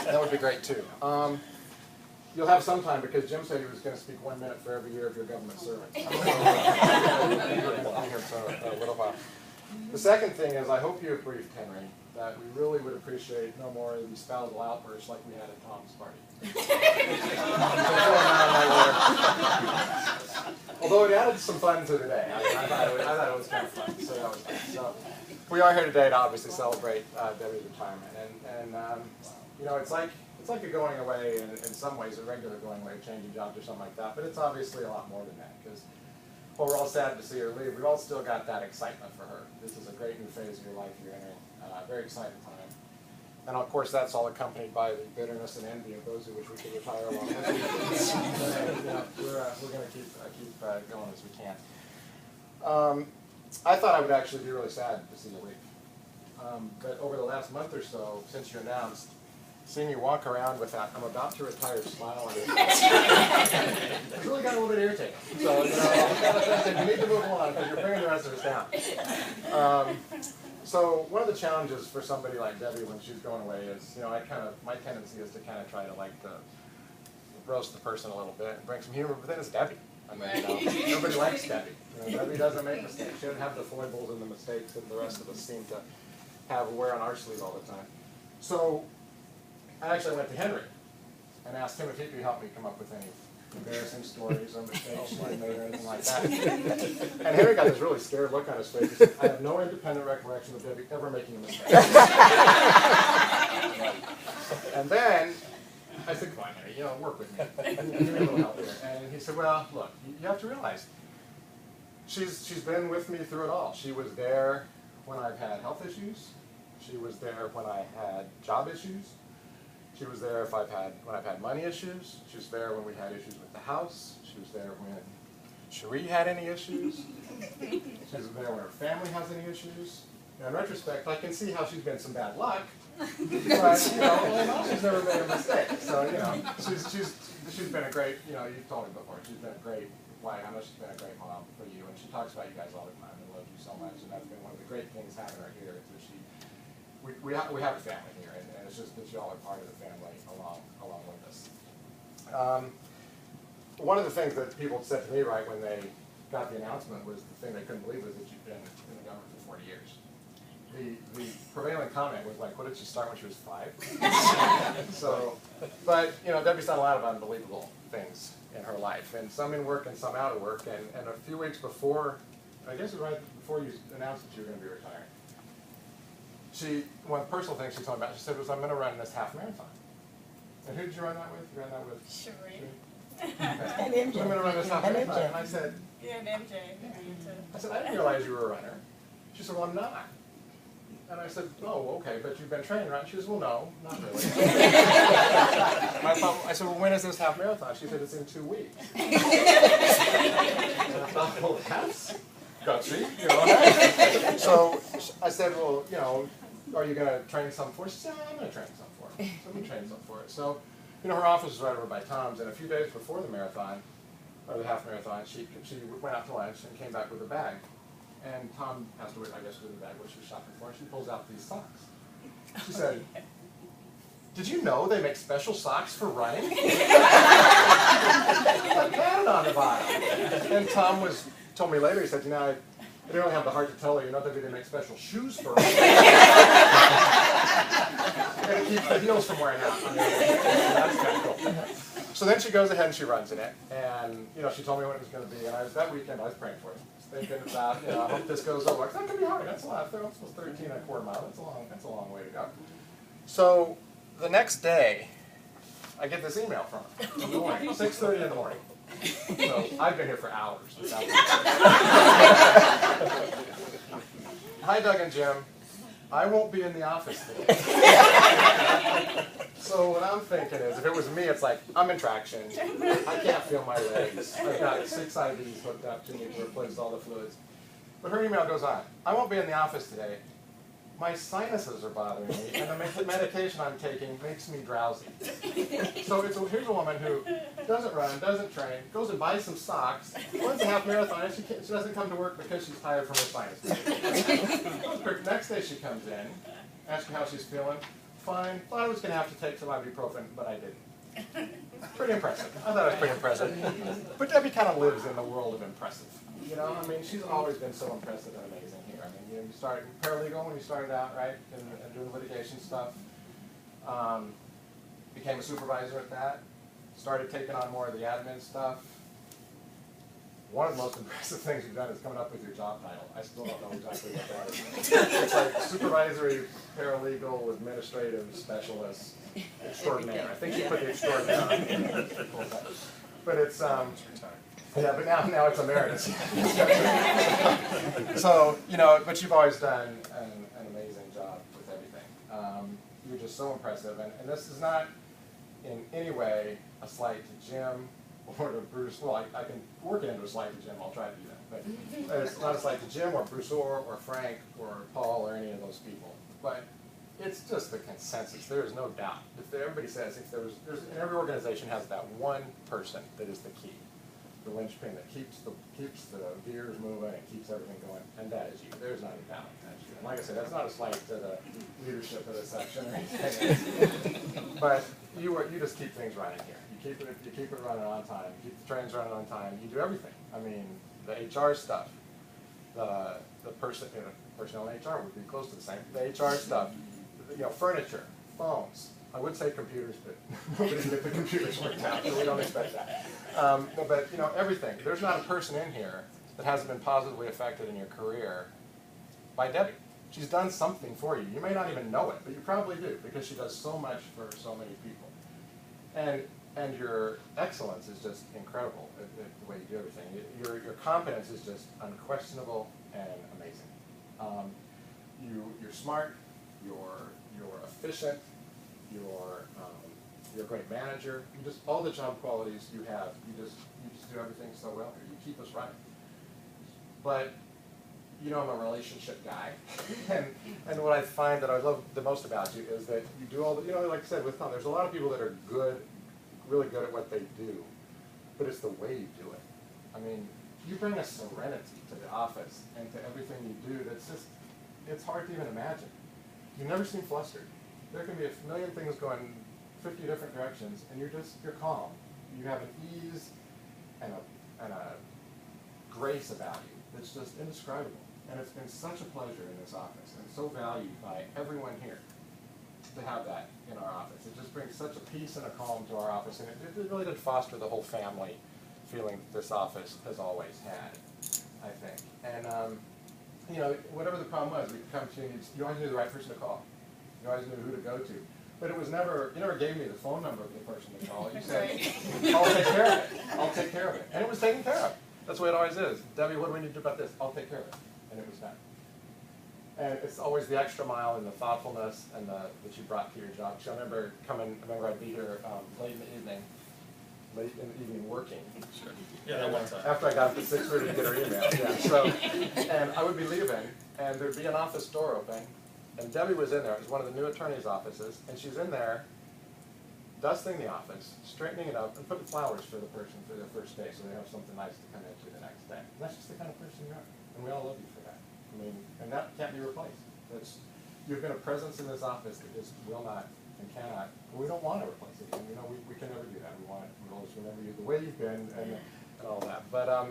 That would be great too. You'll have some time because Jim said he was going to speak 1 minute for every year of your government service. You're going to be here for a little while. The second thing is I hope you have briefed Henry that we really would appreciate no more of these spousal outbursts like we had at Tom's party. Although it added some fun to the day. I thought it was kind of fun, so that was fun. So we are here today to obviously celebrate Debbie's retirement, and you know, it's like a going away in some ways, a regular going away, changing jobs or something like that. But it's obviously a lot more than that because while we're all sad to see her leave, we've all still got that excitement for her. This is a great new phase of your life you're entering. Very exciting time. And of course, that's all accompanied by the bitterness and envy of those who wish we could retire along with you. We're going to keep going as we can. I thought I would actually be really sad to see you leave. But over the last month or so, since you announced, seeing you walk around with that "I'm about to retire" smile on your face, it really got a little bit irritating. So you need to move along because you're bringing the rest of us down. So one of the challenges for somebody like Debbie when she's going away is, you know, my tendency is to kind of try to like to roast the person a little bit and bring some humor, but then it's Debbie. I mean, you know, nobody likes Debbie. You know, Debbie doesn't make mistakes. She doesn't have the foibles and the mistakes that the rest of us seem to have wear on our sleeve all the time. So I actually went to Henry and asked him if he could help me come up with any embarrassing stories or mistakes she made or anything like that. And Henry got this really scared look on his face. He said, "I have no independent recollection of Debbie ever making a mistake." And then I said, "Come on, Henry, you know, work with me. Give me a little help here." And he said, "Well, look, you have to realize she's been with me through it all. She was there when I've had health issues. She was there when I had job issues. She was there when I've had money issues. She was there when we had issues with the house. She was there when Cherie had any issues. She was there when her family has any issues. Now, in retrospect, I can see how she's been some bad luck, but you know, she's never made a mistake. So you know, she's been a great. You know, you've told me before. She's been a great wife. I know she's been a great mom for you, and she talks about you guys all the time and loves you so much. And that's been one of the great things having her here is that we have a family here, and it's just that you all are part of the family along with us. One of the things that people said to me right when they got the announcement was the thing they couldn't believe was that you've been in the government for 40 years. The prevailing comment was like, "What did she start when she was 5?" So, but you know, Debbie's done a lot of unbelievable things in her life, and some in work and some out of work. And a few weeks before, I guess it was right before you announced that you were going to be retiring, one personal thing she told me about, she said was, "I'm going to run this half marathon." And who did you run that with? You ran that with? Cherie. Okay. And MJ. I'm going to run this half marathon. And I said, yeah, and MJ. I said, "I didn't realize you were a runner." She said, "Well, I'm not." And I said, "Oh, okay, but you've been training, right?" She says, "Well, no, not really." I said, "Well, when is this half marathon?" She said, "It's in 2 weeks." And I thought, well, that's gutsy, you know. So I said, "Well, you know, are you going to train some for it?" She said, "I'm going to train some for it." So I'm going to train some for it. So, you know, her office was right over by Tom's, and a few days before the marathon, or the half marathon, she went out to lunch and came back with a bag. And Tom asked her, I guess, with the bag what she was shopping for, and she pulls out these socks. She said, "Did you know they make special socks for running?" With a pattern on the bottom. And Tom told me later, he said, "You know, I didn't really have the heart to tell her, you know, that they make special shoes for running." And it keeps the heels from wearing out. That's kind of cool. So then she goes ahead and she runs in it, and you know, she told me what it was going to be, and that weekend I was praying for you. Thinking about, you know, I hope this goes over. That could be hard. That's a lot. That's 13 1/4 mile. That's a long way to go. So the next day, I get this email from her in the morning, 6:30 in the morning. So I've been here for hours. "Hi, Doug and Jim. I won't be in the office today." So what I'm thinking is, if it was me, it's like, I'm in traction. I can't feel my legs. I've got 6 IVs hooked up to me to replace all the fluids. But her email goes on. "I won't be in the office today. My sinuses are bothering me, and the medication I'm taking makes me drowsy." So here's a woman who doesn't run, doesn't train, goes and buys some socks, runs a half marathon, and she doesn't come to work because she's tired from her sinuses. Next day she comes in, asks her how she's feeling. fine. Thought I was going to have to take some ibuprofen, but I didn't. Pretty impressive. I thought it was pretty impressive. But Debbie kind of lives in the world of impressive. You know, I mean, she's always been so impressive and amazing here. I mean, you started paralegal when you started out, right, and doing litigation stuff. Became a supervisor at that. Started taking on more of the admin stuff. One of the most impressive things you've done is coming up with your job title. I still don't know exactly what that is. It's like supervisory, paralegal, administrative specialist, extraordinaire. I think you put the extraordinaire on. But it's, yeah, but now it's emeritus. So, you know, but you've always done an amazing job with everything. You're just so impressive. And this is not in any way a slight to Jim or to Bruce. Well, I can work it into a slight to Jim. I'll try to do that. But it's not a slight to Jim or Bruce or Frank or Paul or any of those people. But it's just the consensus. There is no doubt. If everybody says, if there's in every organization has that one person that is the key, the linchpin that keeps the gears moving and keeps everything going, and that is you. There's not a doubt. That's you. And like I said, that's not a slight to the leadership of the section or anything. But you just keep things running here. You keep it running on time. You keep the trains running on time. You do everything. I mean, the HR stuff, the personnel and HR would be close to the same. The HR stuff, you know, furniture, phones. I would say computers, but nobody can get the computers worked out, so we don't expect that. But you know, everything. There's not a person in here that hasn't been positively affected in your career by Debbie. She's done something for you. You may not even know it, but you probably do, because she does so much for so many people. And your excellence is just incredible at the way you do everything. Your competence is just unquestionable and amazing. You're smart. You're efficient. You're a great manager. All the job qualities you have. You just do everything so well here. You keep us running. But you know, I'm a relationship guy, and what I find that I love the most about you is that you do all the, you know, like I said with Tom, there's a lot of people that are good, really good at what they do, but it's the way you do it. I mean, you bring a serenity to the office and to everything you do that's just, it's hard to even imagine. You never seem flustered. There can be a million things going 50 different directions, and you're calm. You have an ease and a grace about you that's just indescribable. And it's been such a pleasure in this office, and so valued by everyone here to have that in our office. It just brings such a peace and a calm to our office, and it really did foster the whole family feeling that this office has always had, I think. And you know, whatever the problem was, we could come to you, and you always knew the right person to call. You always knew who to go to. But it was never, you never gave me the phone number of the person to call. You said, I'll take care of it. I'll take care of it. And it was taken care of. That's the way it always is. Debbie, what do we need to do about this? I'll take care of it. And it was done. And it's always the extra mile and the thoughtfulness and that you brought to your job. So I remember I'd be here late in the evening working. Sure. Yeah, that one time. After I got up to 6:30 to get her email. Yeah. So, and I would be leaving, and there'd be an office door open, and Debbie was in there. It was one of the new attorney's offices, and she's in there dusting the office, straightening it up, and putting flowers for the person for their first day so they have something nice to come into the next day. And that's just the kind of person you are, and we all love you for that. I mean, and that can't be replaced. You've been a presence in this office that just will not and cannot, and we don't want to replace it. And, you know, we can never do that. We'll always remember you the way you've been and all that. But,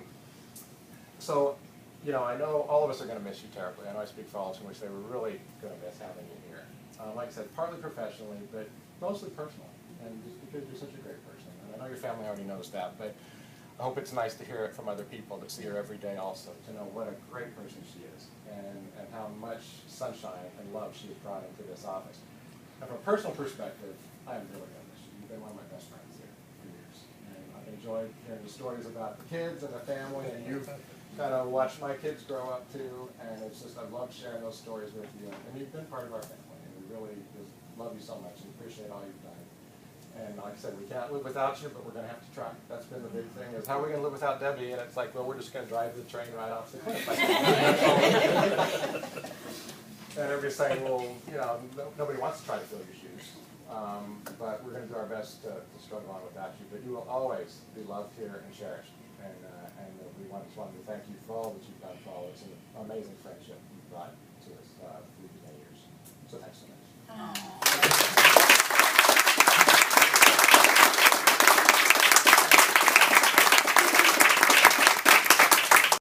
so, you know, I know all of us are going to miss you terribly. I know I speak for all of us when we say we're really going to miss having you here. Like I said, partly professionally, but mostly personally. And just because you're such a great person. And I know your family already knows that, but I hope it's nice to hear it from other people that see her every day also, to know what a great person she is and how much sunshine and love she has brought into this office. And from a personal perspective, I am really going to miss you. You've been one of my best friends here for years. And I've enjoyed hearing the stories about the kids and the family, and you've kind of watched my kids grow up too, and it's just, I've loved sharing those stories with you. And you've been part of our family, and we really just love you so much and appreciate all you've done. And like I said, we can't live without you, but we're going to have to try. That's been the big thing, is how are we going to live without Debbie? And it's like, well, we're just going to drive the train right off the cliff. And everybody's saying, well, you know, nobody wants to try to fill your shoes. But we're going to do our best to struggle on without you. But you will always be loved here and cherished. And we just wanted to thank you for all that you've done for all of us and the amazing friendship you've brought to us through these many years. So thanks so much. Oh.